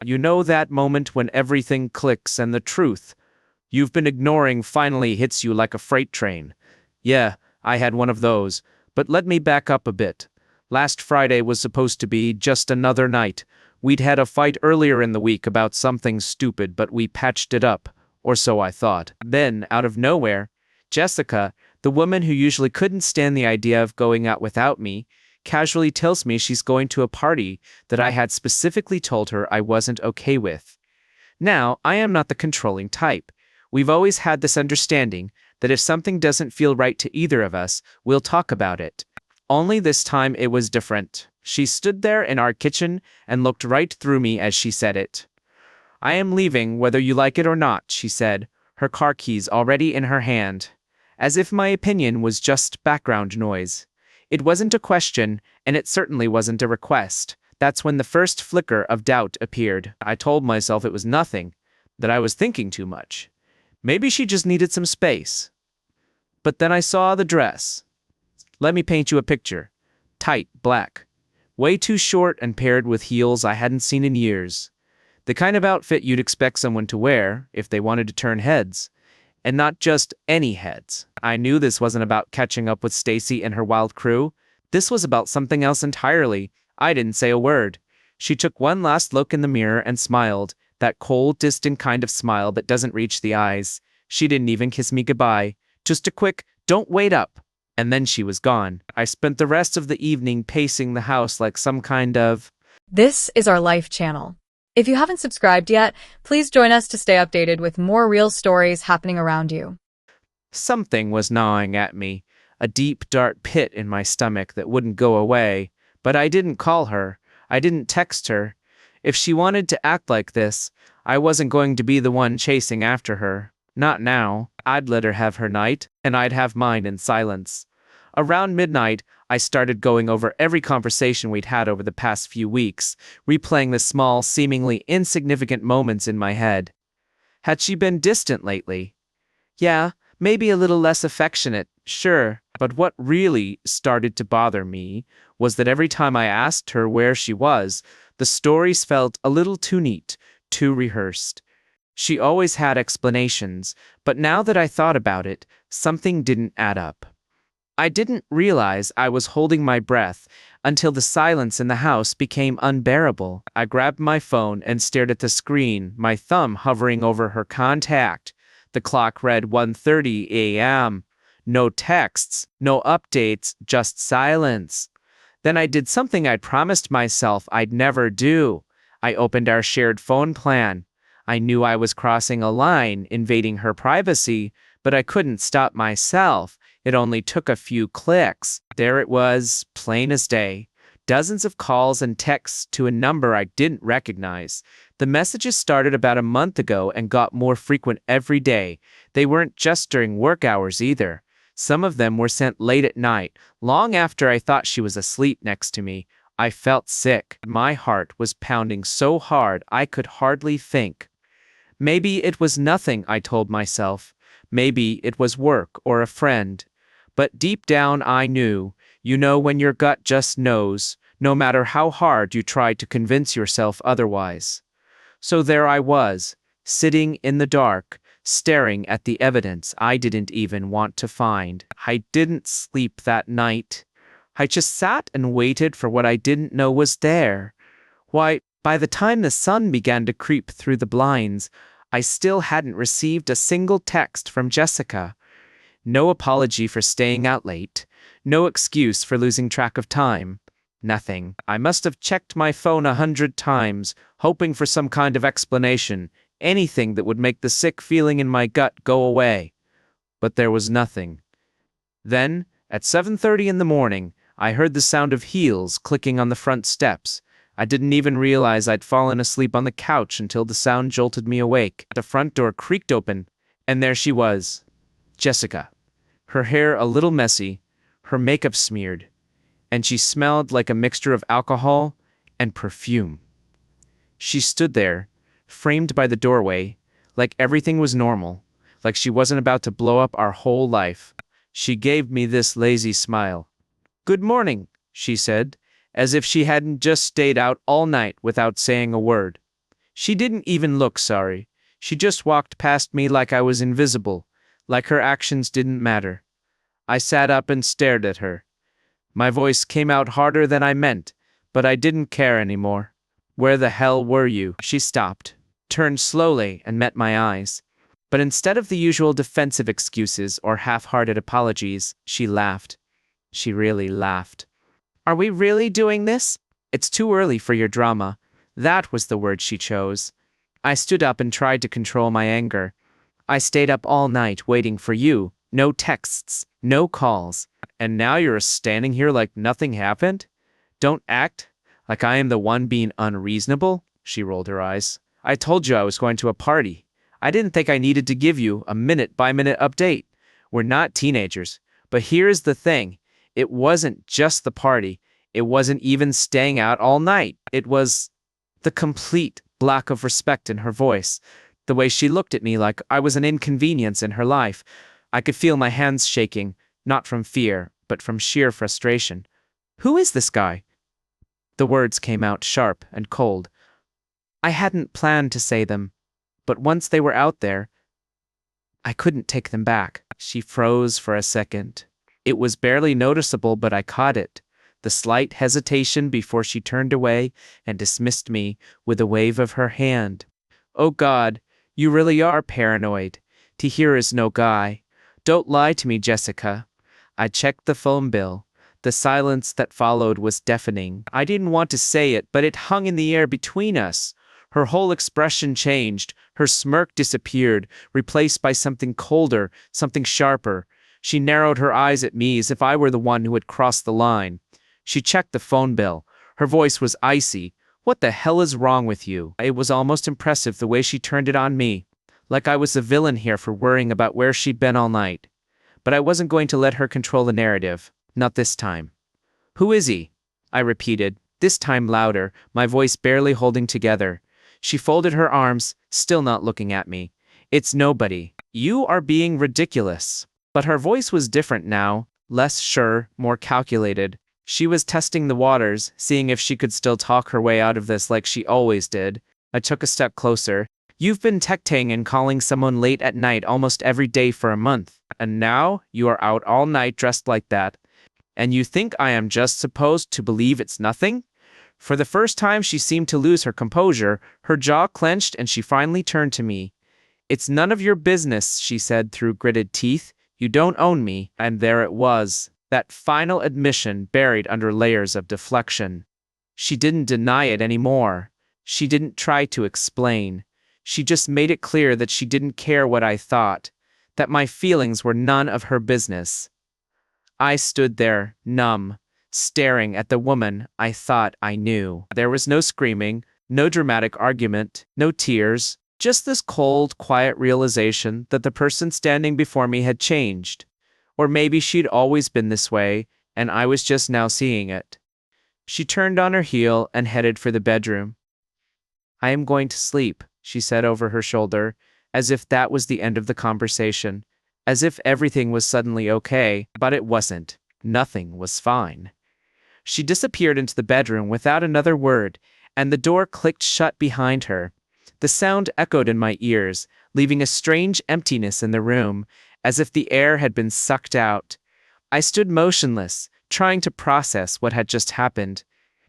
You know that moment when everything clicks and the truth you've been ignoring finally hits you like a freight train. Yeah, I had one of those, but let me back up a bit. Last Friday was supposed to be just another night. We'd had a fight earlier in the week about something stupid, but we patched it up, or so I thought. Then, out of nowhere, Jessica, the woman who usually couldn't stand the idea of going out without me, casually tells me she's going to a party that I had specifically told her I wasn't okay with. Now, I am not the controlling type. We've always had this understanding that if something doesn't feel right to either of us, we'll talk about it. Only this time it was different. She stood there in our kitchen and looked right through me as she said it. "I am leaving whether you like it or not," she said, her car keys already in her hand. As if my opinion was just background noise. It wasn't a question, and it certainly wasn't a request. That's when the first flicker of doubt appeared. I told myself it was nothing, that I was thinking too much. Maybe she just needed some space. But then I saw the dress. Let me paint you a picture. Tight, black. Way too short and paired with heels I hadn't seen in years. The kind of outfit you'd expect someone to wear if they wanted to turn heads. And not just any heads. I knew this wasn't about catching up with Stacy and her wild crew. This was about something else entirely. I didn't say a word. She took one last look in the mirror and smiled. That cold, distant kind of smile that doesn't reach the eyes. She didn't even kiss me goodbye. Just a quick, "Don't wait up." And then she was gone. I spent the rest of the evening pacing the house like some kind of... This is our Life channel. If you haven't subscribed yet, please join us to stay updated with more real stories happening around you. Something was gnawing at me. A deep, dark pit in my stomach that wouldn't go away. But I didn't call her. I didn't text her. If she wanted to act like this, I wasn't going to be the one chasing after her. Not now. I'd let her have her night, and I'd have mine in silence. Around midnight, I started going over every conversation we'd had over the past few weeks, replaying the small, seemingly insignificant moments in my head. Had she been distant lately? Yeah, maybe a little less affectionate, sure, but what really started to bother me was that every time I asked her where she was, the stories felt a little too neat, too rehearsed. She always had explanations, but now that I thought about it, something didn't add up. I didn't realize I was holding my breath until the silence in the house became unbearable. I grabbed my phone and stared at the screen, my thumb hovering over her contact. The clock read 1:30 a.m. No texts, no updates, just silence. Then I did something I'd promised myself I'd never do. I opened our shared phone plan. I knew I was crossing a line, invading her privacy, but I couldn't stop myself. It only took a few clicks. There it was, plain as day. Dozens of calls and texts to a number I didn't recognize. The messages started about a month ago and got more frequent every day. They weren't just during work hours either. Some of them were sent late at night, long after I thought she was asleep next to me. I felt sick. My heart was pounding so hard I could hardly think. Maybe it was nothing, I told myself. Maybe it was work or a friend. But deep down I knew, you know when your gut just knows, no matter how hard you try to convince yourself otherwise. So there I was, sitting in the dark, staring at the evidence I didn't even want to find. I didn't sleep that night. I just sat and waited for what I didn't know was there. Why, by the time the sun began to creep through the blinds, I still hadn't received a single text from Jessica. No apology for staying out late. No excuse for losing track of time. Nothing. I must have checked my phone 100 times, hoping for some kind of explanation, anything that would make the sick feeling in my gut go away. But there was nothing. Then, at 7:30 in the morning, I heard the sound of heels clicking on the front steps. I didn't even realize I'd fallen asleep on the couch until the sound jolted me awake. The front door creaked open, and there she was. Jessica. Her hair a little messy, her makeup smeared, and she smelled like a mixture of alcohol and perfume. She stood there, framed by the doorway, like everything was normal, like she wasn't about to blow up our whole life. She gave me this lazy smile. "Good morning," she said, as if she hadn't just stayed out all night without saying a word. She didn't even look sorry. She just walked past me like I was invisible, like her actions didn't matter. I sat up and stared at her. My voice came out harder than I meant, but I didn't care anymore. Where the hell were you? She stopped, turned slowly, and met my eyes. But instead of the usual defensive excuses or half-hearted apologies, she laughed. She really laughed. Are we really doing this? It's too early for your drama. That was the word she chose. I stood up and tried to control my anger. I stayed up all night waiting for you. No texts, no calls. And now you're standing here like nothing happened? Don't act like I am the one being unreasonable, she rolled her eyes. I told you I was going to a party. I didn't think I needed to give you a minute-by-minute update. We're not teenagers. But here's the thing. It wasn't just the party. It wasn't even staying out all night. It was the complete lack of respect in her voice. The way she looked at me like I was an inconvenience in her life. I could feel my hands shaking, not from fear, but from sheer frustration. Who is this guy? The words came out sharp and cold. I hadn't planned to say them, but once they were out there, I couldn't take them back. She froze for a second. It was barely noticeable, but I caught it. The slight hesitation before she turned away and dismissed me with a wave of her hand. Oh God, you really are paranoid. Tahir is no guy. Don't lie to me, Jessica. I checked the phone bill. The silence that followed was deafening. I didn't want to say it, but it hung in the air between us. Her whole expression changed. Her smirk disappeared, replaced by something colder, something sharper. She narrowed her eyes at me as if I were the one who had crossed the line. She checked the phone bill. Her voice was icy. What the hell is wrong with you? It was almost impressive the way she turned it on me, like I was the villain here for worrying about where she'd been all night. But I wasn't going to let her control the narrative. Not this time. Who is he? I repeated, this time louder, my voice barely holding together. She folded her arms, still not looking at me. It's nobody. You are being ridiculous. But her voice was different now, less sure, more calculated. She was testing the waters, seeing if she could still talk her way out of this like she always did. I took a step closer. You've been texting and calling someone late at night almost every day for a month. And now you are out all night dressed like that. And you think I am just supposed to believe it's nothing? For the first time she seemed to lose her composure. Her jaw clenched and she finally turned to me. It's none of your business, she said through gritted teeth. You don't own me. And there it was. That final admission buried under layers of deflection. She didn't deny it anymore. She didn't try to explain. She just made it clear that she didn't care what I thought, that my feelings were none of her business. I stood there, numb, staring at the woman I thought I knew. There was no screaming, no dramatic argument, no tears, just this cold, quiet realization that the person standing before me had changed. Or maybe she'd always been this way, and I was just now seeing it. She turned on her heel and headed for the bedroom. I am going to sleep, she said over her shoulder, as if that was the end of the conversation, as if everything was suddenly okay, but it wasn't. Nothing was fine. She disappeared into the bedroom without another word, and the door clicked shut behind her. The sound echoed in my ears, leaving a strange emptiness in the room, as if the air had been sucked out. I stood motionless, trying to process what had just happened.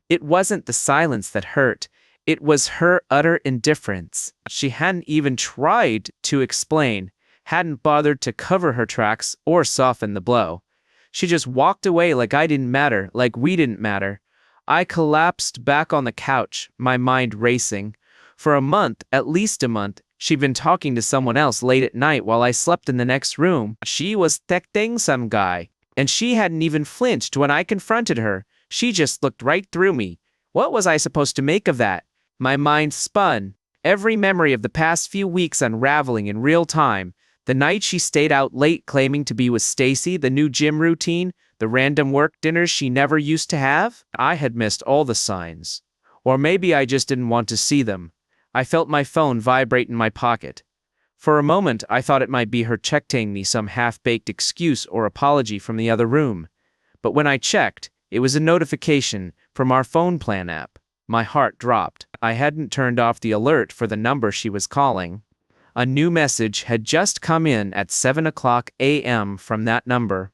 It wasn't the silence that hurt. It was her utter indifference. She hadn't even tried to explain, hadn't bothered to cover her tracks or soften the blow. She just walked away like I didn't matter, like we didn't matter. I collapsed back on the couch, my mind racing. For a month, at least a month, she'd been talking to someone else late at night while I slept in the next room. She was texting some guy, and she hadn't even flinched when I confronted her. She just looked right through me. What was I supposed to make of that? My mind spun, every memory of the past few weeks unraveling in real time. The night she stayed out late claiming to be with Stacy, the new gym routine, the random work dinners she never used to have. I had missed all the signs. Or maybe I just didn't want to see them. I felt my phone vibrate in my pocket. For a moment, I thought it might be her texting me some half-baked excuse or apology from the other room. But when I checked, it was a notification from our phone plan app. My heart dropped. I hadn't turned off the alert for the number she was calling. A new message had just come in at 7 o'clock a.m. from that number.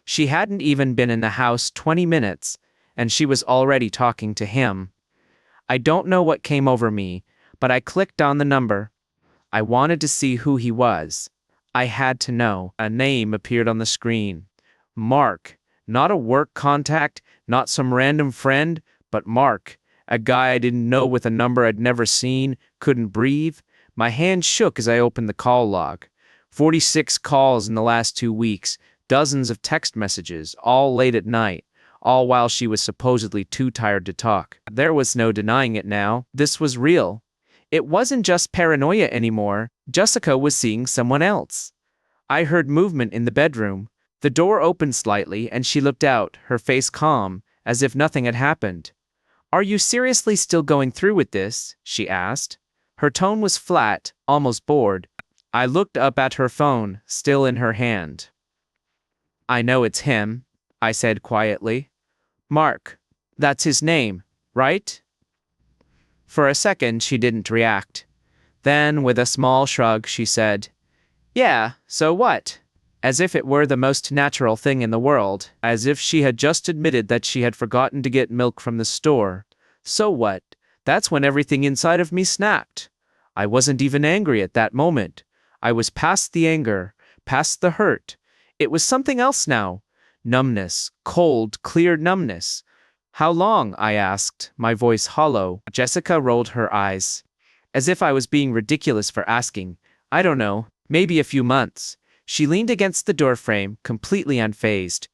She hadn't even been in the house 20 minutes, and she was already talking to him. I don't know what came over me, but I clicked on the number. I wanted to see who he was. I had to know. A name appeared on the screen. Mark. Not a work contact, not some random friend, but Mark. A guy I didn't know with a number I'd never seen, couldn't breathe. My hand shook as I opened the call log. 46 calls in the last 2 weeks, dozens of text messages, all late at night, all while she was supposedly too tired to talk. There was no denying it now. This was real. It wasn't just paranoia anymore. Jessica was seeing someone else. I heard movement in the bedroom. The door opened slightly and she looked out, her face calm, as if nothing had happened. "Are you seriously still going through with this?" she asked. Her tone was flat, almost bored. I looked up at her phone, still in her hand. "I know it's him," I said quietly. "Mark. That's his name, right?" For a second she didn't react. Then, with a small shrug, she said, "Yeah, so what?" As if it were the most natural thing in the world, as if she had just admitted that she had forgotten to get milk from the store. So what? That's when everything inside of me snapped. I wasn't even angry at that moment. I was past the anger, past the hurt. It was something else now. Numbness, cold, clear numbness. "How long?" I asked, my voice hollow. Jessica rolled her eyes, as if I was being ridiculous for asking. "I don't know, maybe a few months." She leaned against the doorframe, completely unfazed.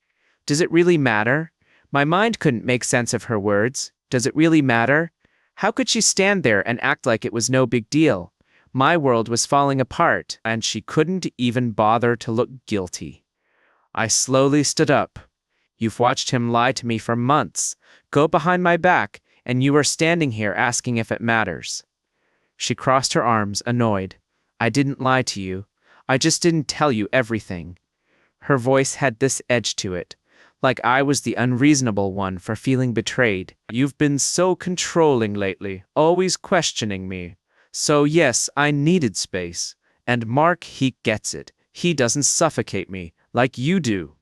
"Does it really matter?" My mind couldn't make sense of her words. Does it really matter? How could she stand there and act like it was no big deal? My world was falling apart, and she couldn't even bother to look guilty. I slowly stood up. "You've watched him lie to me for months, go behind my back, and you are standing here asking if it matters." She crossed her arms, annoyed. "I didn't lie to you. I just didn't tell you everything." Her voice had this edge to it, like I was the unreasonable one for feeling betrayed. "You've been so controlling lately, always questioning me. So yes, I needed space. And Mark, he gets it. He doesn't suffocate me, like you do."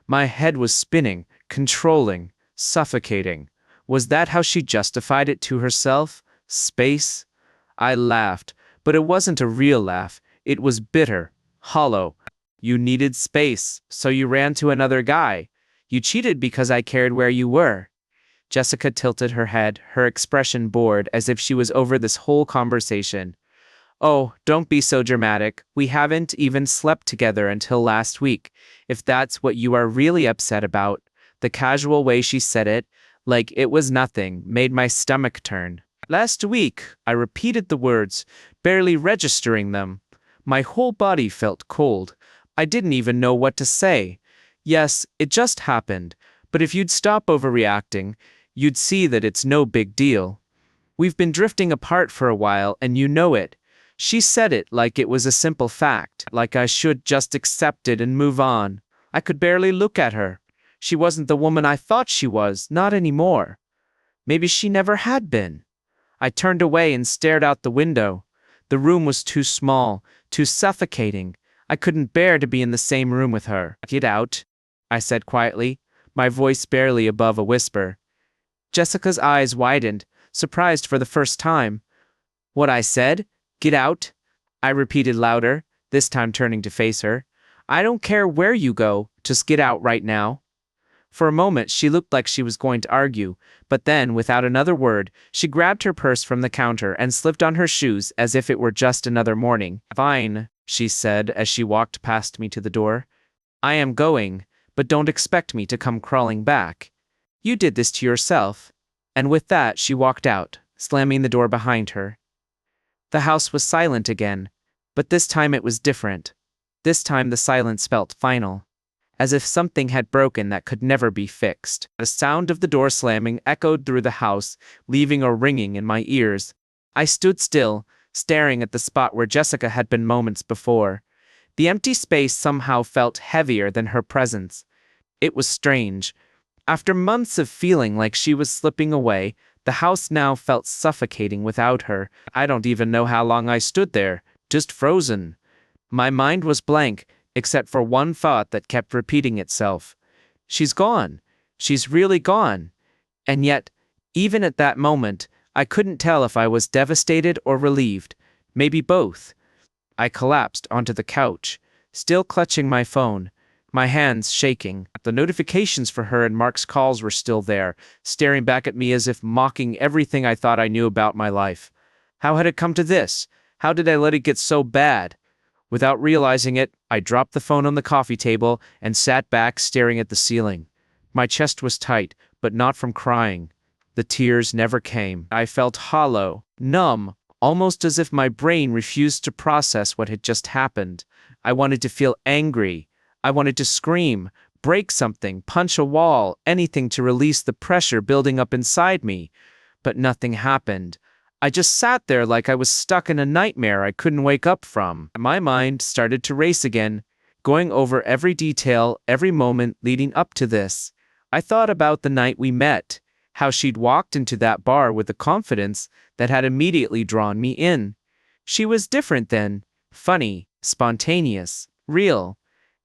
My head was spinning, controlling, suffocating. Was that how she justified it to herself? Space? I laughed, but it wasn't a real laugh. It was bitter, hollow. "You needed space, so you ran to another guy. You cheated because I cared where you were." Jessica tilted her head, her expression bored, as if she was over this whole conversation. "Oh, don't be so dramatic. We haven't even slept together until last week, if that's what you are really upset about." The casual way she said it, like it was nothing, made my stomach turn. "Last week," I repeated the words, barely registering them. My whole body felt cold. I didn't even know what to say. "Yes, it just happened, but if you'd stop overreacting, you'd see that it's no big deal. We've been drifting apart for a while, and you know it." She said it like it was a simple fact, like I should just accept it and move on. I could barely look at her. She wasn't the woman I thought she was, not anymore. Maybe she never had been. I turned away and stared out the window. The room was too small, too suffocating. I couldn't bear to be in the same room with her. "Get out," I said quietly, my voice barely above a whisper. Jessica's eyes widened, surprised for the first time. "What I said? Get out?" I repeated louder, this time turning to face her. "I don't care where you go, just get out right now." For a moment she looked like she was going to argue, but then, without another word, she grabbed her purse from the counter and slipped on her shoes as if it were just another morning. "Fine," she said as she walked past me to the door. "I am going, but don't expect me to come crawling back. You did this to yourself." And with that she walked out, slamming the door behind her. The house was silent again, but this time it was different. This time the silence felt final, as if something had broken that could never be fixed. The sound of the door slamming echoed through the house, leaving a ringing in my ears. I stood still, staring at the spot where Jessica had been moments before. The empty space somehow felt heavier than her presence. It was strange. After months of feeling like she was slipping away, The house now felt suffocating without her. I don't even know how long I stood there, just frozen. My mind was blank, except for one thought that kept repeating itself. She's gone. She's really gone. And yet, even at that moment, I couldn't tell if I was devastated or relieved. Maybe both. I collapsed onto the couch, still clutching my phone, my hands shaking. The notifications for her and Mark's calls were still there, staring back at me as if mocking everything I thought I knew about my life. How had it come to this? How did I let it get so bad? Without realizing it, I dropped the phone on the coffee table and sat back staring at the ceiling. My chest was tight, but not from crying. The tears never came. I felt hollow, numb, almost as if my brain refused to process what had just happened. I wanted to feel angry. I wanted to scream, break something, punch a wall, anything to release the pressure building up inside me. But nothing happened. I just sat there like I was stuck in a nightmare I couldn't wake up from. My mind started to race again, going over every detail, every moment leading up to this. I thought about the night we met, how she'd walked into that bar with the confidence that had immediately drawn me in. She was different then, funny, spontaneous, real.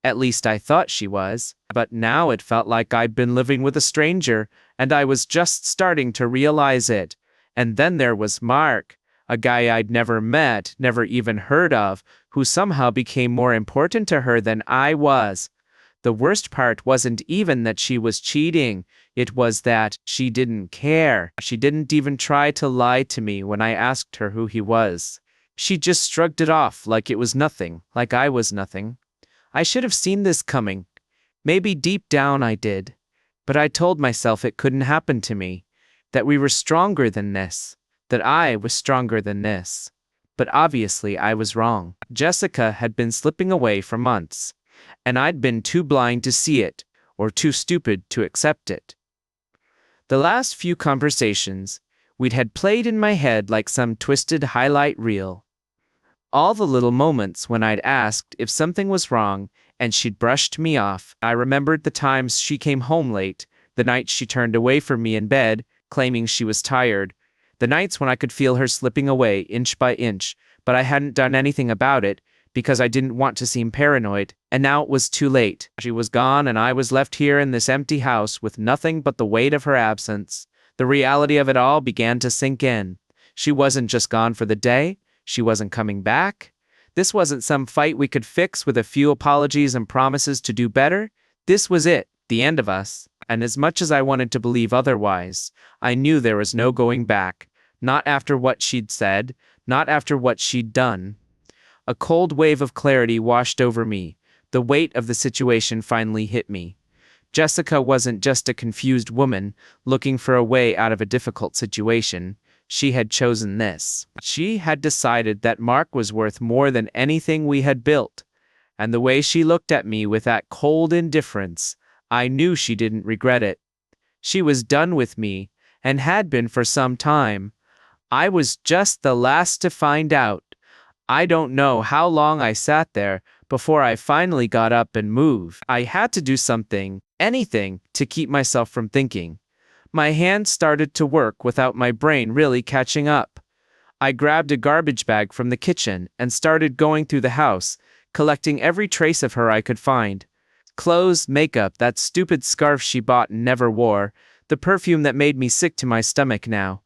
At least I thought she was. But now it felt like I'd been living with a stranger, and I was just starting to realize it. And then there was Mark, a guy I'd never met, never even heard of, who somehow became more important to her than I was. The worst part wasn't even that she was cheating, it was that she didn't care. She didn't even try to lie to me when I asked her who he was. She just shrugged it off like it was nothing, like I was nothing. I should have seen this coming. Maybe deep down I did. But I told myself it couldn't happen to me. That we were stronger than this. That I was stronger than this. But obviously I was wrong. Jessica had been slipping away for months. And I'd been too blind to see it, or too stupid to accept it. The last few conversations we'd had played in my head like some twisted highlight reel. All the little moments when I'd asked if something was wrong and she'd brushed me off. I remembered the times she came home late, the nights she turned away from me in bed, claiming she was tired, the nights when I could feel her slipping away inch by inch, but I hadn't done anything about it because I didn't want to seem paranoid, and now it was too late. She was gone and I was left here in this empty house with nothing but the weight of her absence. The reality of it all began to sink in. She wasn't just gone for the day. She wasn't coming back. This wasn't some fight we could fix with a few apologies and promises to do better. This was it, the end of us. And as much as I wanted to believe otherwise, I knew there was no going back. Not after what she'd said, not after what she'd done. A cold wave of clarity washed over me. The weight of the situation finally hit me. Jessica wasn't just a confused woman looking for a way out of a difficult situation. She had chosen this. She had decided that Mark was worth more than anything we had built. And the way she looked at me with that cold indifference, I knew she didn't regret it. She was done with me, and had been for some time. I was just the last to find out. I don't know how long I sat there before I finally got up and moved. I had to do something, anything, to keep myself from thinking. My hands started to work without my brain really catching up. I grabbed a garbage bag from the kitchen and started going through the house, collecting every trace of her I could find. Clothes, makeup, that stupid scarf she bought and never wore, the perfume that made me sick to my stomach now.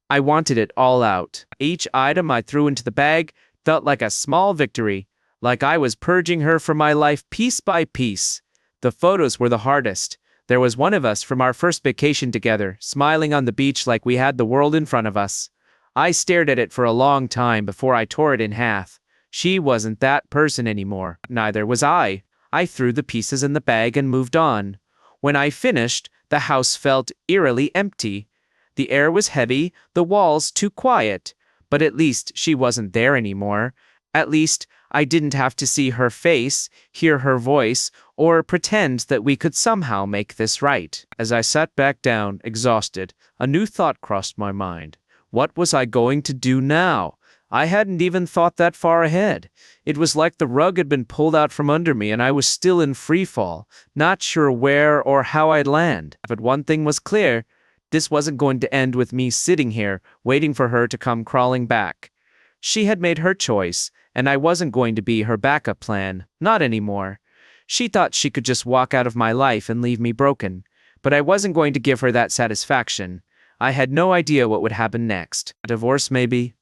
I wanted it all out. Each item I threw into the bag felt like a small victory, like I was purging her from my life piece by piece. The photos were the hardest. There was one of us from our first vacation together, smiling on the beach like we had the world in front of us. I stared at it for a long time before I tore it in half. She wasn't that person anymore. Neither was I. I threw the pieces in the bag and moved on. When I finished, the house felt eerily empty. The air was heavy, the walls too quiet. But at least she wasn't there anymore. At least I didn't have to see her face, hear her voice, or pretend that we could somehow make this right. As I sat back down, exhausted, a new thought crossed my mind. What was I going to do now? I hadn't even thought that far ahead. It was like the rug had been pulled out from under me and I was still in free fall, not sure where or how I'd land. But one thing was clear. This wasn't going to end with me sitting here, waiting for her to come crawling back. She had made her choice, and I wasn't going to be her backup plan, not anymore. She thought she could just walk out of my life and leave me broken, but I wasn't going to give her that satisfaction. I had no idea what would happen next. A divorce, maybe?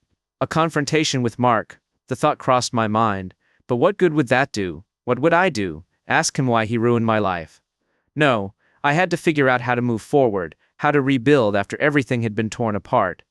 A confrontation with Mark. The thought crossed my mind. But what good would that do? What would I do? Ask him why he ruined my life. No, I had to figure out how to move forward, how to rebuild after everything had been torn apart.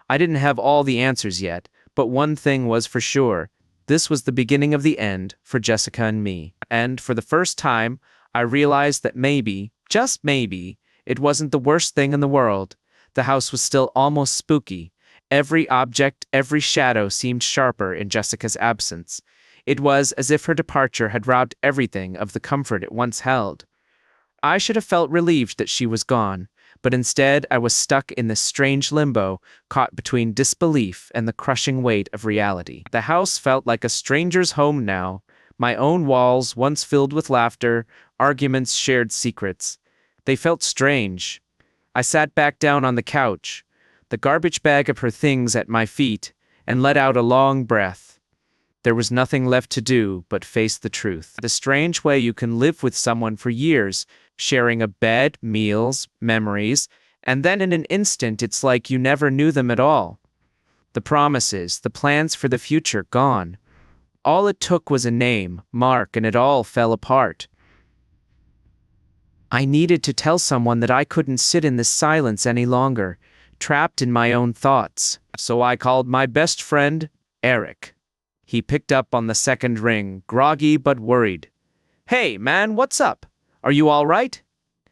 I didn't have all the answers yet, but one thing was for sure. This was the beginning of the end for Jessica and me. And for the first time, I realized that maybe, just maybe, it wasn't the worst thing in the world. The house was still almost spooky. Every object, every shadow seemed sharper in Jessica's absence. It was as if her departure had robbed everything of the comfort it once held. I should have felt relieved that she was gone, but instead I was stuck in this strange limbo, caught between disbelief and the crushing weight of reality. The house felt like a stranger's home now, my own walls once filled with laughter, arguments, shared secrets. They felt strange. I sat back down on the couch, the garbage bag of her things at my feet, and let out a long breath. There was nothing left to do but face the truth. The strange way you can live with someone for years, sharing a bed, meals, memories, and then in an instant it's like you never knew them at all. The promises, the plans for the future, gone. All it took was a name, Mark, and it all fell apart. I needed to tell someone that I couldn't sit in this silence any longer, trapped in my own thoughts. So I called my best friend, Eric. He picked up on the second ring, groggy but worried. "Hey, man, what's up? Are you all right?"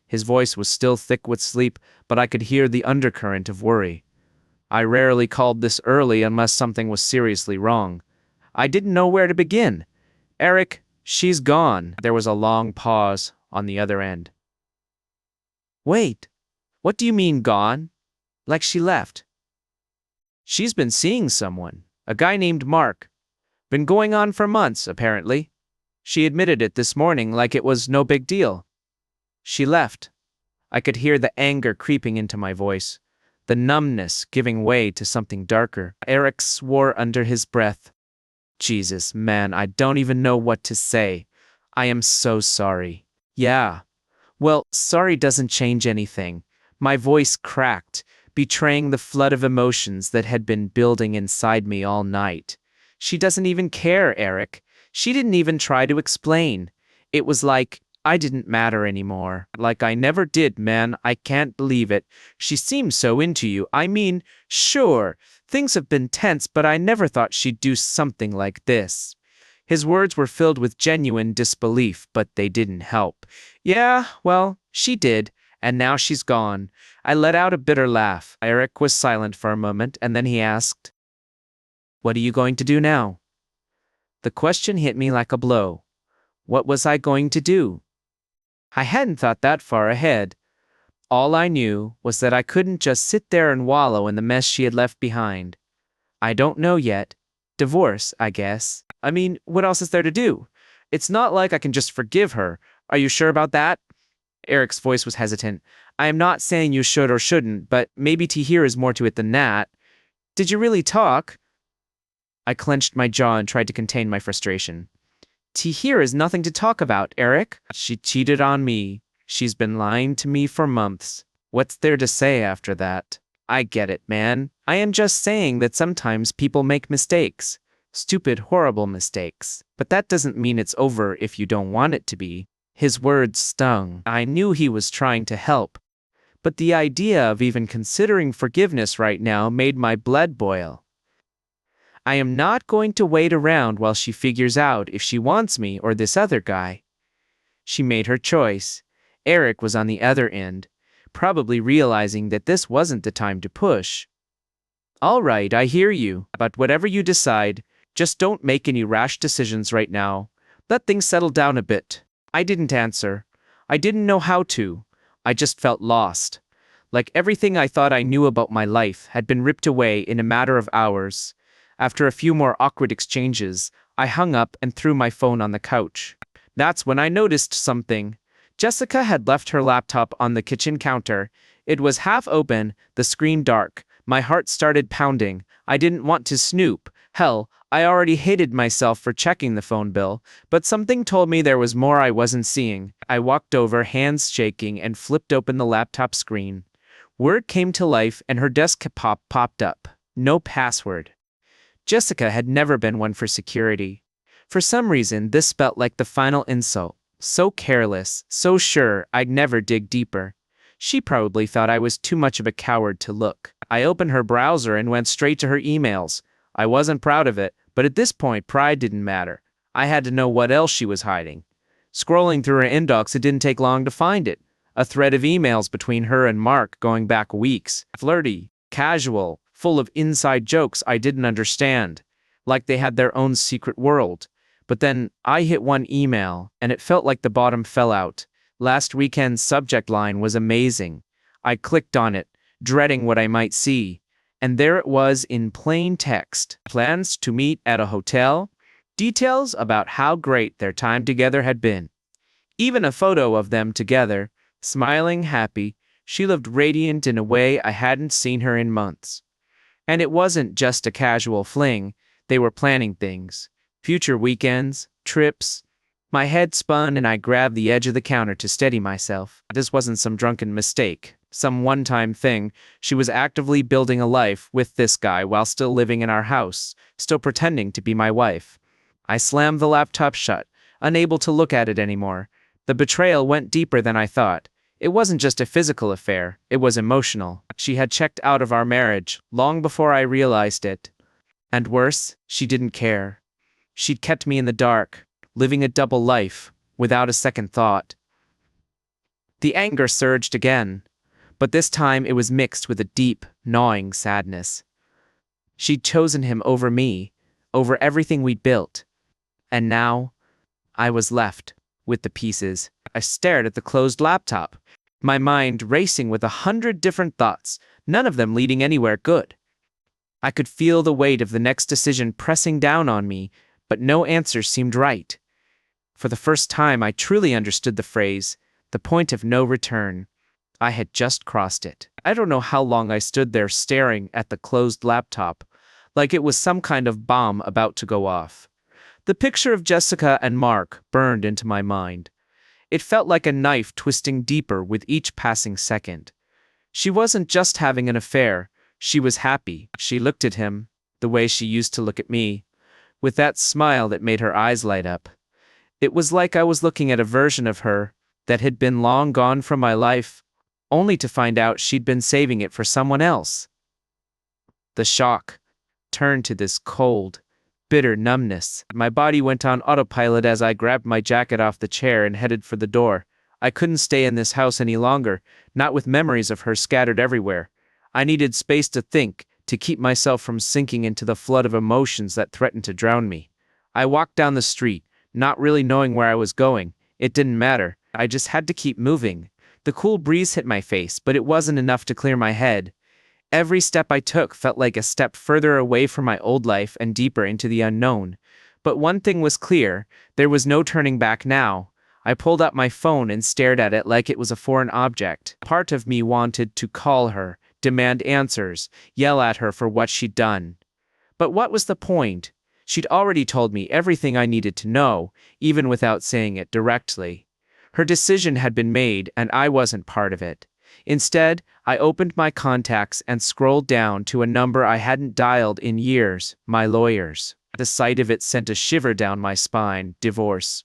His voice was still thick with sleep, but I could hear the undercurrent of worry. I rarely called this early unless something was seriously wrong. I didn't know where to begin. "Eric, she's gone." There was a long pause on the other end. "Wait, what do you mean gone? Like she left?" "She's been seeing someone, a guy named Mark. Been going on for months, apparently. She admitted it this morning like it was no big deal. She left." I could hear the anger creeping into my voice, the numbness giving way to something darker. Eric swore under his breath. "Jesus, man, I don't even know what to say. I am so sorry." "Yeah. Well, sorry doesn't change anything." My voice cracked, betraying the flood of emotions that had been building inside me all night. "She doesn't even care, Eric. She didn't even try to explain. It was like I didn't matter anymore. Like I never did, man. I can't believe it. She seems so into you. I mean, sure, things have been tense, but I never thought she'd do something like this." His words were filled with genuine disbelief, but they didn't help. "Yeah, well, she did, and now she's gone." I let out a bitter laugh. Eric was silent for a moment, and then he asked, "What are you going to do now?" The question hit me like a blow. What was I going to do? I hadn't thought that far ahead. All I knew was that I couldn't just sit there and wallow in the mess she had left behind. I don't know yet. Divorce, I guess. I mean, what else is there to do? It's not like I can just forgive her. Are you sure about that? Eric's voice was hesitant. "I am not saying you should or shouldn't, but maybe to hear is more to it than that. Did you really talk?" I clenched my jaw and tried to contain my frustration. "Tahir is nothing to talk about, Eric. She cheated on me. She's been lying to me for months. What's there to say after that? I get it, man. I am just saying that sometimes people make mistakes. Stupid, horrible mistakes. But that doesn't mean it's over if you don't want it to be." His words stung. I knew he was trying to help. But the idea of even considering forgiveness right now made my blood boil. I am not going to wait around while she figures out if she wants me or this other guy. She made her choice. Eric was on the other end, probably realizing that this wasn't the time to push. "All right, I hear you, but whatever you decide, just don't make any rash decisions right now. Let things settle down a bit." I didn't answer. I didn't know how to. I just felt lost. Like everything I thought I knew about my life had been ripped away in a matter of hours. After a few more awkward exchanges, I hung up and threw my phone on the couch. That's when I noticed something. Jessica had left her laptop on the kitchen counter. It was half open, the screen dark. My heart started pounding. I didn't want to snoop. Hell, I already hated myself for checking the phone bill, but something told me there was more I wasn't seeing. I walked over, hands shaking, and flipped open the laptop screen. Word came to life and her desktop popped up. No password. Jessica had never been one for security. For some reason, this felt like the final insult. So careless, so sure I'd never dig deeper. She probably thought I was too much of a coward to look. I opened her browser and went straight to her emails. I wasn't proud of it, but at this point, pride didn't matter. I had to know what else she was hiding. Scrolling through her inbox, it didn't take long to find it. A thread of emails between her and Mark going back weeks. Flirty, casual, full of inside jokes I didn't understand. Like they had their own secret world. But then I hit one email, and it felt like the bottom fell out. Last weekend's subject line was amazing. I clicked on it, dreading what I might see. And there it was in plain text. Plans to meet at a hotel. Details about how great their time together had been. Even a photo of them together, smiling, happy. She looked radiant in a way I hadn't seen her in months. And it wasn't just a casual fling. They were planning things. Future weekends, trips. My head spun and I grabbed the edge of the counter to steady myself. This wasn't some drunken mistake, some one-time thing. She was actively building a life with this guy while still living in our house, still pretending to be my wife. I slammed the laptop shut, unable to look at it anymore. The betrayal went deeper than I thought. It wasn't just a physical affair, it was emotional. She had checked out of our marriage long before I realized it. And worse, she didn't care. She'd kept me in the dark, living a double life, without a second thought. The anger surged again, but this time it was mixed with a deep, gnawing sadness. She'd chosen him over me, over everything we'd built. And now, I was left with the pieces. I stared at the closed laptop, my mind racing with 100 different thoughts, none of them leading anywhere good. I could feel the weight of the next decision pressing down on me, but no answer seemed right. For the first time, I truly understood the phrase, the point of no return. I had just crossed it. I don't know how long I stood there staring at the closed laptop, like it was some kind of bomb about to go off. The picture of Jessica and Mark burned into my mind. It felt like a knife twisting deeper with each passing second. She wasn't just having an affair, she was happy. She looked at him, the way she used to look at me, with that smile that made her eyes light up. It was like I was looking at a version of her that had been long gone from my life, only to find out she'd been saving it for someone else. The shock turned to this cold, bitter numbness. My body went on autopilot as I grabbed my jacket off the chair and headed for the door. I couldn't stay in this house any longer, not with memories of her scattered everywhere. I needed space to think, to keep myself from sinking into the flood of emotions that threatened to drown me. I walked down the street, not really knowing where I was going. It didn't matter. I just had to keep moving. The cool breeze hit my face, but it wasn't enough to clear my head. Every step I took felt like a step further away from my old life and deeper into the unknown. But one thing was clear, there was no turning back now. I pulled out my phone and stared at it like it was a foreign object. Part of me wanted to call her, demand answers, yell at her for what she'd done. But what was the point? She'd already told me everything I needed to know, even without saying it directly. Her decision had been made, and I wasn't part of it. Instead, I opened my contacts and scrolled down to a number I hadn't dialed in years, my lawyer's. The sight of it sent a shiver down my spine. Divorce.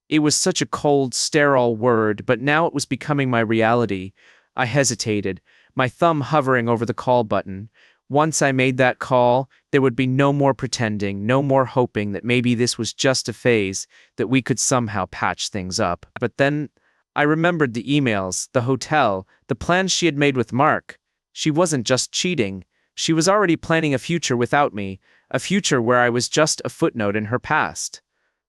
It was such a cold, sterile word, but now it was becoming my reality. I hesitated, my thumb hovering over the call button. Once I made that call, there would be no more pretending, no more hoping that maybe this was just a phase, that we could somehow patch things up. But then I remembered the emails, the hotel, the plans she had made with Mark. She wasn't just cheating. She was already planning a future without me, a future where I was just a footnote in her past.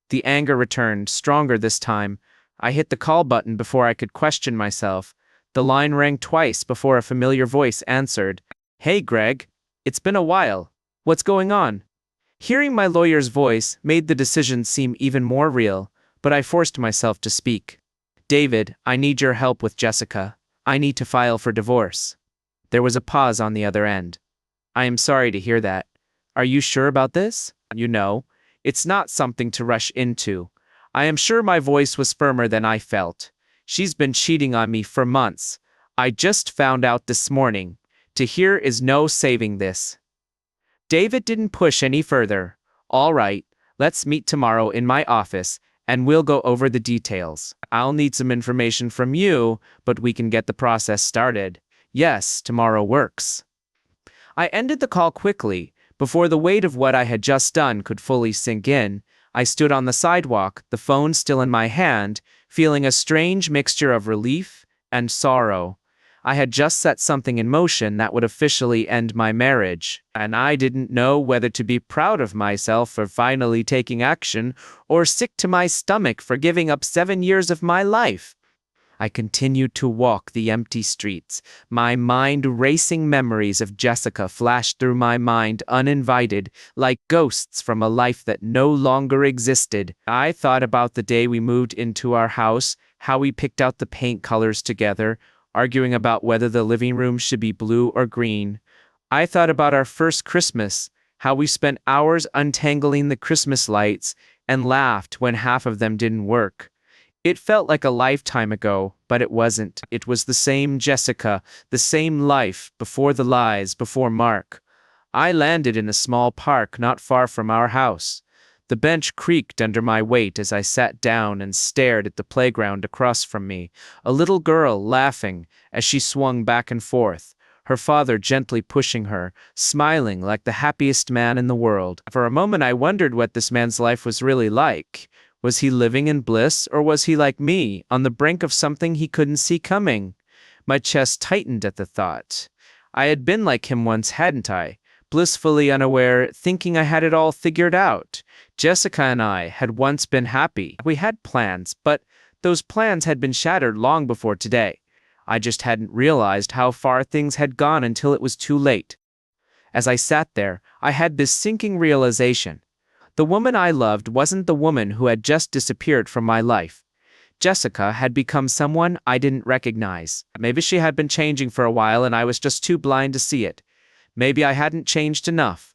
The anger returned, stronger this time. I hit the call button before I could question myself. The line rang twice before a familiar voice answered. "Hey, Greg. It's been a while. What's going on?" Hearing my lawyer's voice made the decision seem even more real, but I forced myself to speak. "David, I need your help with Jessica. I need to file for divorce. There was a pause on the other end. I am sorry to hear that. Are you sure about this? You know, it's not something to rush into. I am sure my voice was firmer than I felt. She's been cheating on me for months. I just found out this morning. To hear is no saving this. David didn't push any further. All right, let's meet tomorrow in my office, and we'll go over the details. I'll need some information from you, but we can get the process started. Yes, tomorrow works. I ended the call quickly. Before the weight of what I had just done could fully sink in, I stood on the sidewalk, the phone still in my hand, feeling a strange mixture of relief and sorrow. I had just set something in motion that would officially end my marriage, and I didn't know whether to be proud of myself for finally taking action or sick to my stomach for giving up 7 years of my life. I continued to walk the empty streets. My mind racing. Memories of Jessica flashed through my mind uninvited, like ghosts from a life that no longer existed. I thought about the day we moved into our house, how we picked out the paint colors together, arguing about whether the living room should be blue or green. I thought about our first Christmas, how we spent hours untangling the Christmas lights and laughed when half of them didn't work. It felt like a lifetime ago, but it wasn't. It was the same Jessica, the same life, before the lies, before Mark. I landed in a small park not far from our house. The bench creaked under my weight as I sat down and stared at the playground across from me, a little girl laughing as she swung back and forth, her father gently pushing her, smiling like the happiest man in the world. For a moment I wondered what this man's life was really like. Was he living in bliss, or was he like me, on the brink of something he couldn't see coming? My chest tightened at the thought. I had been like him once, hadn't I? Blissfully unaware, thinking I had it all figured out. Jessica and I had once been happy. We had plans, but those plans had been shattered long before today. I just hadn't realized how far things had gone until it was too late. As I sat there, I had this sinking realization. The woman I loved wasn't the woman who had just disappeared from my life. Jessica had become someone I didn't recognize. Maybe she had been changing for a while and I was just too blind to see it. Maybe I hadn't changed enough.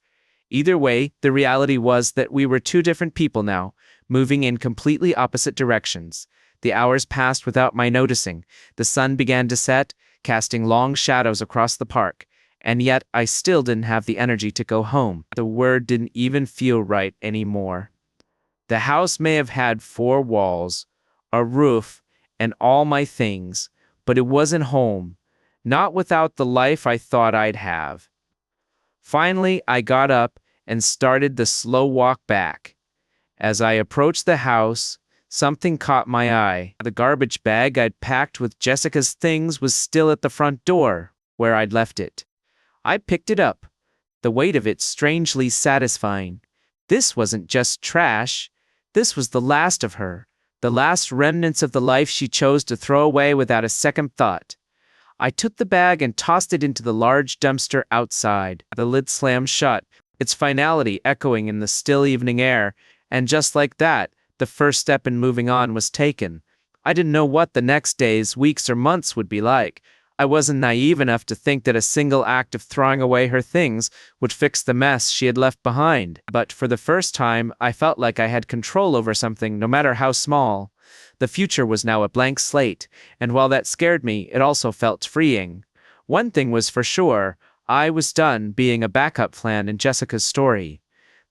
Either way, the reality was that we were two different people now, moving in completely opposite directions. The hours passed without my noticing. The sun began to set, casting long shadows across the park. And yet I still didn't have the energy to go home. The word didn't even feel right anymore. The house may have had 4 walls, a roof, and all my things, but it wasn't home. Not without the life I thought I'd have. Finally, I got up and started the slow walk back. As I approached the house, something caught my eye. The garbage bag I'd packed with Jessica's things was still at the front door, where I'd left it. I picked it up, the weight of it strangely satisfying. This wasn't just trash. This was the last of her, the last remnants of the life she chose to throw away without a second thought. I took the bag and tossed it into the large dumpster outside. The lid slammed shut, its finality echoing in the still evening air, and just like that, the first step in moving on was taken. I didn't know what the next days, weeks, or months would be like. I wasn't naive enough to think that a single act of throwing away her things would fix the mess she had left behind. But for the first time, I felt like I had control over something, no matter how small. The future was now a blank slate, and while that scared me, it also felt freeing. One thing was for sure, I was done being a backup plan in Jessica's story.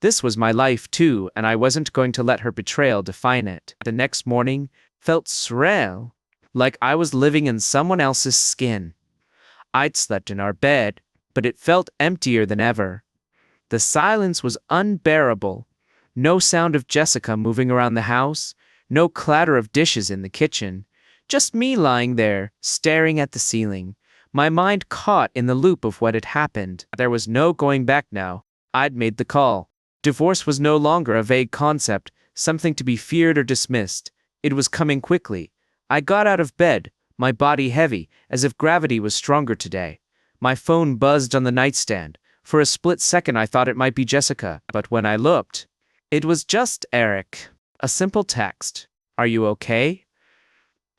This was my life too, and I wasn't going to let her betrayal define it. The next morning felt surreal. Like I was living in someone else's skin. I'd slept in our bed, but it felt emptier than ever. The silence was unbearable. No sound of Jessica moving around the house, no clatter of dishes in the kitchen. Just me lying there, staring at the ceiling, my mind caught in the loop of what had happened. There was no going back now. I'd made the call. Divorce was no longer a vague concept, something to be feared or dismissed. It was coming quickly. I got out of bed, my body heavy, as if gravity was stronger today. My phone buzzed on the nightstand. For a split second I thought it might be Jessica, but when I looked, it was just Eric. A simple text. Are you okay?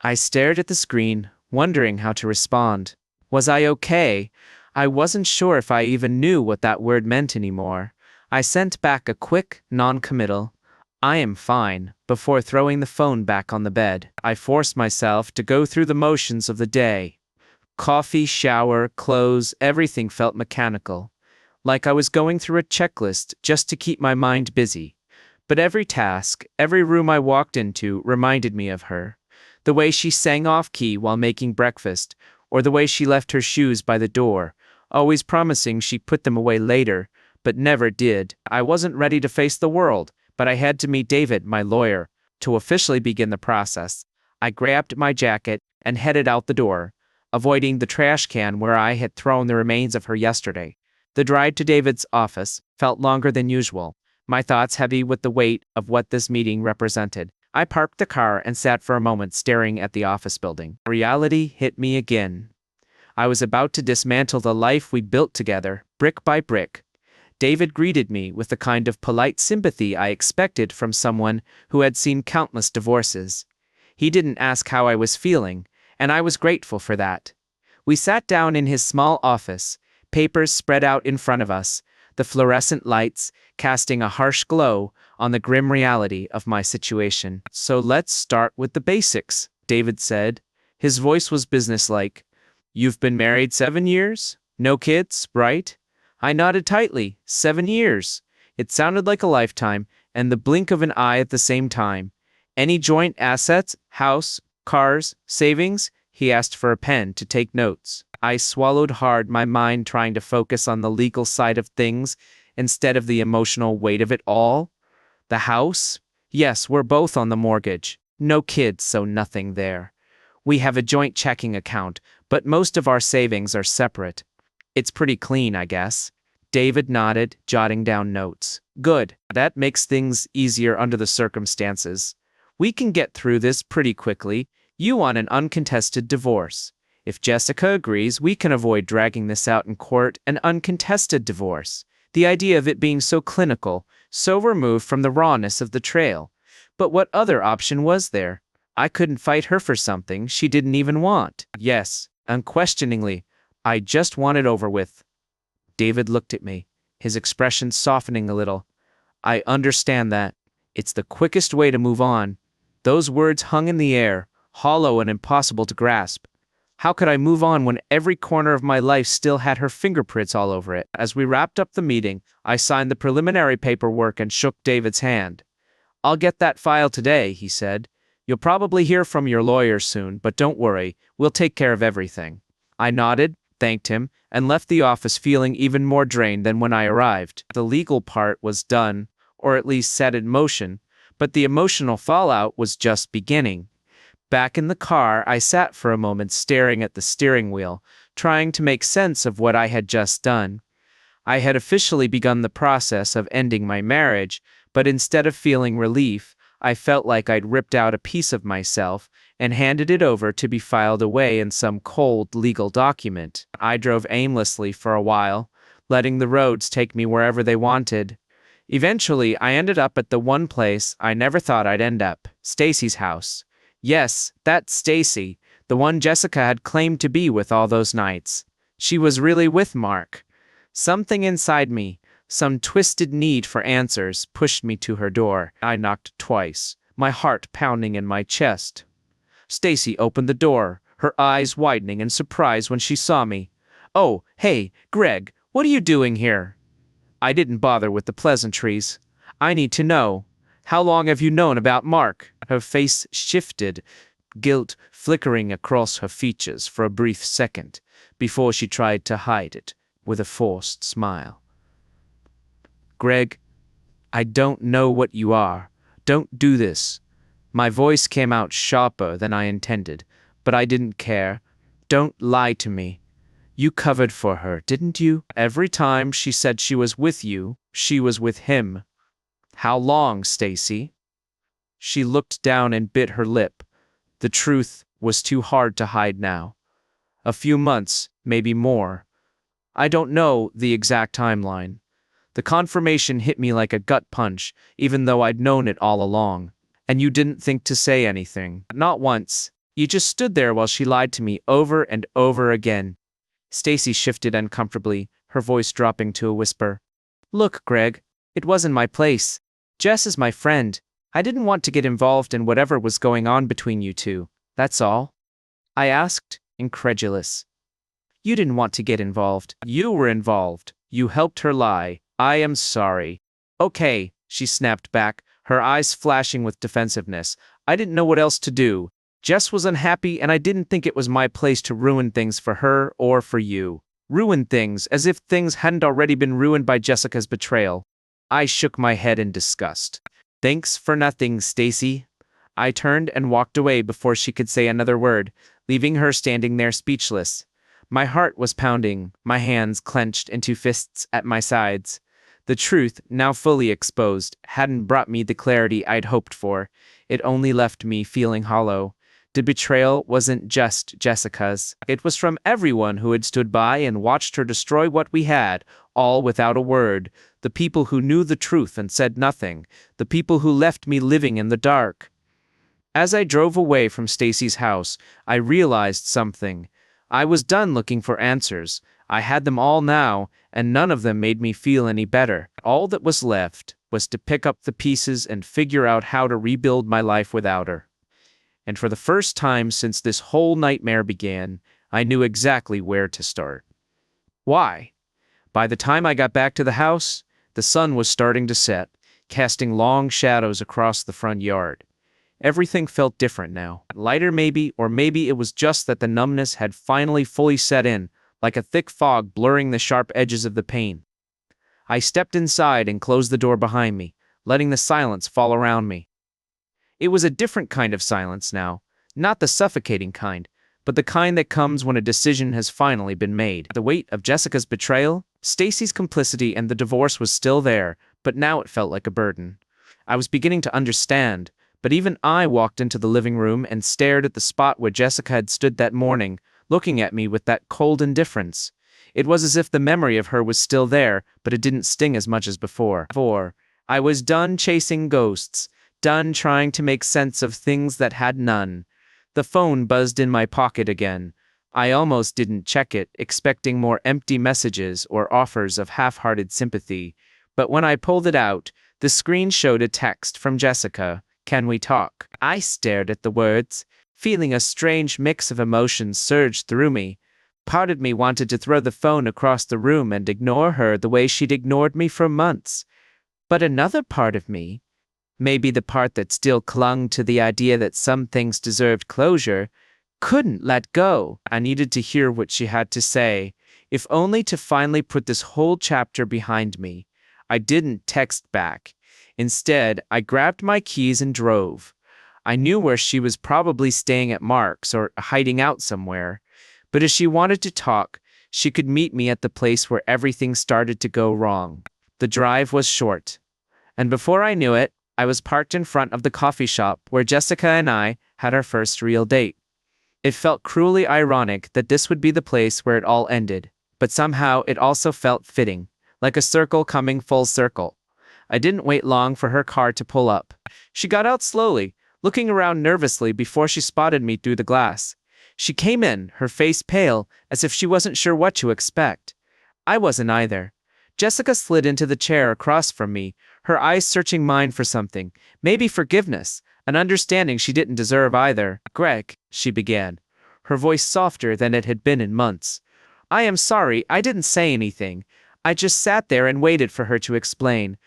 I stared at the screen, wondering how to respond. Was I okay? I wasn't sure if I even knew what that word meant anymore. I sent back a quick, non-committal, "I am fine," before throwing the phone back on the bed. I forced myself to go through the motions of the day. Coffee, shower, clothes, everything felt mechanical. Like I was going through a checklist just to keep my mind busy. But every task, every room I walked into reminded me of her. The way she sang off-key while making breakfast, or the way she left her shoes by the door, always promising she'd put them away later, but never did. I wasn't ready to face the world, but I had to meet David, my lawyer, to officially begin the process. I grabbed my jacket and headed out the door, avoiding the trash can where I had thrown the remains of her yesterday. The drive to David's office felt longer than usual, my thoughts heavy with the weight of what this meeting represented. I parked the car and sat for a moment staring at the office building. Reality hit me again. I was about to dismantle the life we built together, brick by brick. David greeted me with the kind of polite sympathy I expected from someone who had seen countless divorces. He didn't ask how I was feeling, and I was grateful for that. We sat down in his small office, papers spread out in front of us, the fluorescent lights casting a harsh glow on the grim reality of my situation. "So let's start with the basics," David said. His voice was businesslike. "You've been married 7 years? No kids, right?" I nodded tightly. 7 years. It sounded like a lifetime, and the blink of an eye at the same time. "Any joint assets? House? Cars? Savings?" He asked for a pen to take notes. I swallowed hard, my mind trying to focus on the legal side of things instead of the emotional weight of it all. The house? Yes, we're both on the mortgage. No kids, so nothing there. We have a joint checking account, but most of our savings are separate. It's pretty clean, I guess. David nodded, jotting down notes. "Good. That makes things easier under the circumstances. We can get through this pretty quickly. You want an uncontested divorce. If Jessica agrees, we can avoid dragging this out in court, an uncontested divorce. The idea of it being so clinical, so removed from the rawness of the trail. But what other option was there? I couldn't fight her for something she didn't even want. Yes, unquestioningly, I just want it over with." David looked at me, his expression softening a little. "I understand that. It's the quickest way to move on." Those words hung in the air, hollow and impossible to grasp. How could I move on when every corner of my life still had her fingerprints all over it? As we wrapped up the meeting, I signed the preliminary paperwork and shook David's hand. "I'll get that file today," he said. "You'll probably hear from your lawyer soon, but don't worry, we'll take care of everything." I nodded, thanked him, and left the office feeling even more drained than when I arrived. The legal part was done, or at least set in motion, but the emotional fallout was just beginning. Back in the car, I sat for a moment staring at the steering wheel, trying to make sense of what I had just done. I had officially begun the process of ending my marriage, but instead of feeling relief, I felt like I'd ripped out a piece of myself and handed it over to be filed away in some cold legal document. I drove aimlessly for a while, letting the roads take me wherever they wanted. Eventually, I ended up at the one place I never thought I'd end up, Stacy's house. Yes, that's Stacy, the one Jessica had claimed to be with all those nights. She was really with Mark. Something inside me, some twisted need for answers, pushed me to her door. I knocked twice, my heart pounding in my chest. Stacy opened the door, her eyes widening in surprise when she saw me. "Oh, hey, Greg, what are you doing here?" I didn't bother with the pleasantries. "I need to know. How long have you known about Mark?" Her face shifted, guilt flickering across her features for a brief second, before she tried to hide it with a forced smile. "Greg, I don't know what you are. Don't do this." My voice came out sharper than I intended, but I didn't care. "Don't lie to me. You covered for her, didn't you? Every time she said she was with you, she was with him. How long, Stacy?" She looked down and bit her lip. The truth was too hard to hide now. "A few months, maybe more. I don't know the exact timeline." The confirmation hit me like a gut punch, even though I'd known it all along. "And you didn't think to say anything?" "Not once. You just stood there while she lied to me over and over again. Stacy shifted uncomfortably, her voice dropping to a whisper. Look, Greg, it wasn't my place. Jess is my friend. I didn't want to get involved in whatever was going on between you two. That's all. I asked, incredulous. You didn't want to get involved. You were involved. You helped her lie. I am sorry. Okay, she snapped back, her eyes flashing with defensiveness. I didn't know what else to do. Jess was unhappy, and I didn't think it was my place to ruin things for her or for you. Ruin things, as if things hadn't already been ruined by Jessica's betrayal. I shook my head in disgust. Thanks for nothing, Stacy. I turned and walked away before she could say another word, leaving her standing there speechless. My heart was pounding, my hands clenched into fists at my sides. The truth, now fully exposed, hadn't brought me the clarity I'd hoped for. It only left me feeling hollow. The betrayal wasn't just Jessica's. It was from everyone who had stood by and watched her destroy what we had, all without a word. The people who knew the truth and said nothing. The people who left me living in the dark. As I drove away from Stacy's house, I realized something. I was done looking for answers. I had them all now, and none of them made me feel any better. All that was left was to pick up the pieces and figure out how to rebuild my life without her. And for the first time since this whole nightmare began, I knew exactly where to start. Why? By the time I got back to the house, the sun was starting to set, casting long shadows across the front yard. Everything felt different now. Lighter maybe, or maybe it was just that the numbness had finally fully set in, like a thick fog blurring the sharp edges of the pain. I stepped inside and closed the door behind me, letting the silence fall around me. It was a different kind of silence now, not the suffocating kind, but the kind that comes when a decision has finally been made. The weight of Jessica's betrayal, Stacy's complicity, and the divorce was still there, but now it felt like a burden. I was beginning to understand, but even I walked into the living room and stared at the spot where Jessica had stood that morning, looking at me with that cold indifference. It was as if the memory of her was still there, but it didn't sting as much as before. I was done chasing ghosts, done trying to make sense of things that had none. The phone buzzed in my pocket again. I almost didn't check it, expecting more empty messages or offers of half-hearted sympathy. But when I pulled it out, the screen showed a text from Jessica. Can we talk? I stared at the words, feeling a strange mix of emotions surge through me. Part of me wanted to throw the phone across the room and ignore her the way she'd ignored me for months. But another part of me, maybe the part that still clung to the idea that some things deserved closure, couldn't let go. I needed to hear what she had to say, if only to finally put this whole chapter behind me. I didn't text back. Instead, I grabbed my keys and drove. I knew where she was probably staying at Mark's or hiding out somewhere. But if she wanted to talk, she could meet me at the place where everything started to go wrong. The drive was short. And before I knew it, I was parked in front of the coffee shop where Jessica and I had our first real date. It felt cruelly ironic that this would be the place where it all ended, but somehow it also felt fitting, like a circle coming full circle. I didn't wait long for her car to pull up. She got out slowly, looking around nervously before she spotted me through the glass. She came in, her face pale, as if she wasn't sure what to expect. I wasn't either. Jessica slid into the chair across from me, her eyes searching mine for something, maybe forgiveness, an understanding she didn't deserve either. Greg, she began, her voice softer than it had been in months. I am sorry, I didn't say anything. I just sat there and waited for her to explain.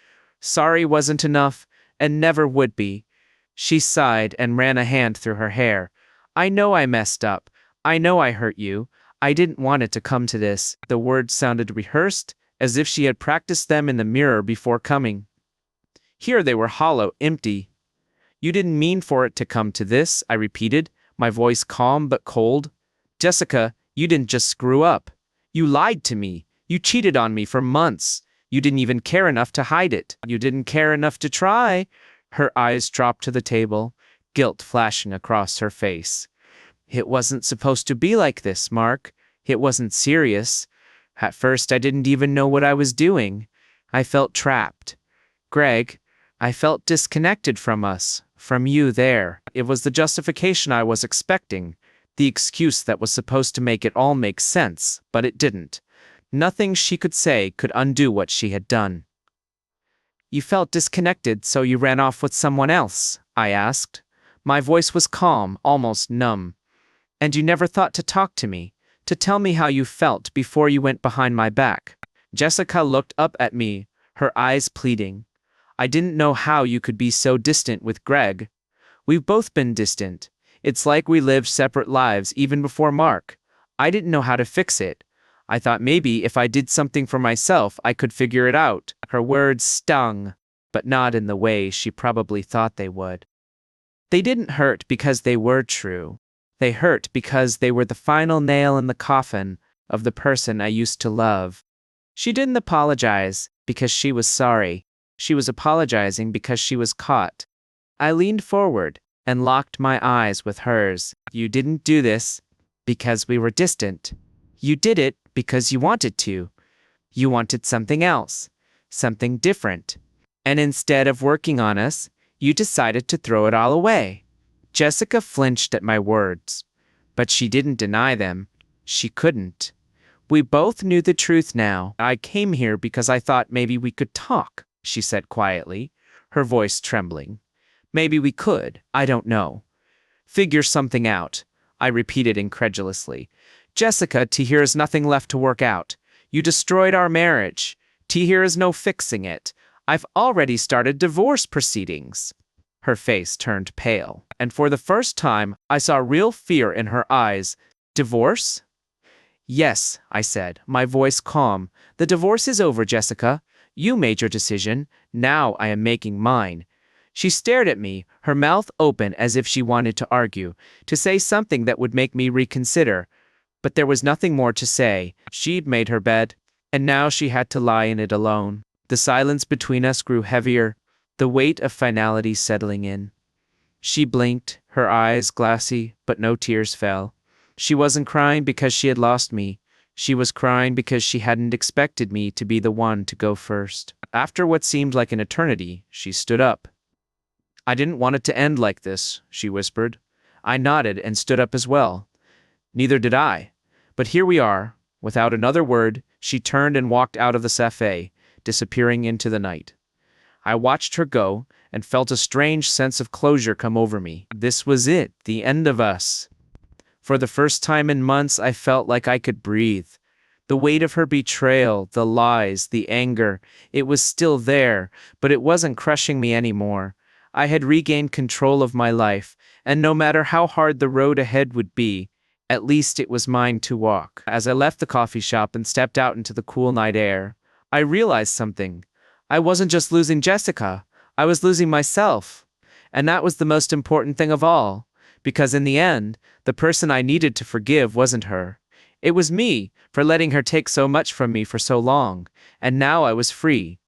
Sorry wasn't enough, and never would be. She sighed and ran a hand through her hair. I know I messed up. I know I hurt you. I didn't want it to come to this. The words sounded rehearsed, as if she had practiced them in the mirror before coming. Here they were hollow, empty. You didn't mean for it to come to this, I repeated, my voice calm but cold. Jessica, you didn't just screw up. You lied to me. You cheated on me for months. You didn't even care enough to hide it. You didn't care enough to try. Her eyes dropped to the table, guilt flashing across her face. It wasn't supposed to be like this, Mark. It wasn't serious. At first, I didn't even know what I was doing. I felt trapped. Greg, I felt disconnected from us, from you there. It was the justification I was expecting, the excuse that was supposed to make it all make sense, but it didn't. Nothing she could say could undo what she had done. You felt disconnected, so you ran off with someone else? I asked. My voice was calm, almost numb. And you never thought to talk to me, to tell me how you felt before you went behind my back? Jessica looked up at me, her eyes pleading. I didn't know how you could be so distant with Greg. We've both been distant. It's like we lived separate lives even before Mark. I didn't know how to fix it. I thought maybe if I did something for myself, I could figure it out. Her words stung, but not in the way she probably thought they would. They didn't hurt because they were true. They hurt because they were the final nail in the coffin of the person I used to love. She didn't apologize because she was sorry. She was apologizing because she was caught. I leaned forward and locked my eyes with hers. You didn't do this because we were distant. You did it because you wanted to. You wanted something else, something different. And instead of working on us, you decided to throw it all away. Jessica flinched at my words, but she didn't deny them. She couldn't. We both knew the truth now. I came here because I thought maybe we could talk, she said quietly, her voice trembling. Maybe we could, I don't know. Figure something out, I repeated incredulously. Jessica, Tahir has nothing left to work out. You destroyed our marriage. Tahir is no fixing it. I've already started divorce proceedings. Her face turned pale, and for the first time, I saw real fear in her eyes. Divorce? Yes, I said, my voice calm. The divorce is over, Jessica. You made your decision. Now I am making mine. She stared at me, her mouth open as if she wanted to argue, to say something that would make me reconsider. But there was nothing more to say. She'd made her bed, and now she had to lie in it alone. The silence between us grew heavier, the weight of finality settling in. She blinked, her eyes glassy, but no tears fell. She wasn't crying because she had lost me. She was crying because she hadn't expected me to be the one to go first. After what seemed like an eternity, she stood up. I didn't want it to end like this, she whispered. I nodded and stood up as well. Neither did I. But here we are. Without another word, she turned and walked out of the cafe, disappearing into the night. I watched her go and felt a strange sense of closure come over me. This was it, the end of us. For the first time in months, I felt like I could breathe. The weight of her betrayal, the lies, the anger, it was still there, but it wasn't crushing me anymore. I had regained control of my life, and no matter how hard the road ahead would be, at least it was mine to walk. As I left the coffee shop and stepped out into the cool night air, I realized something. I wasn't just losing Jessica, I was losing myself. And that was the most important thing of all, because in the end, the person I needed to forgive wasn't her. It was me, for letting her take so much from me for so long, and now I was free.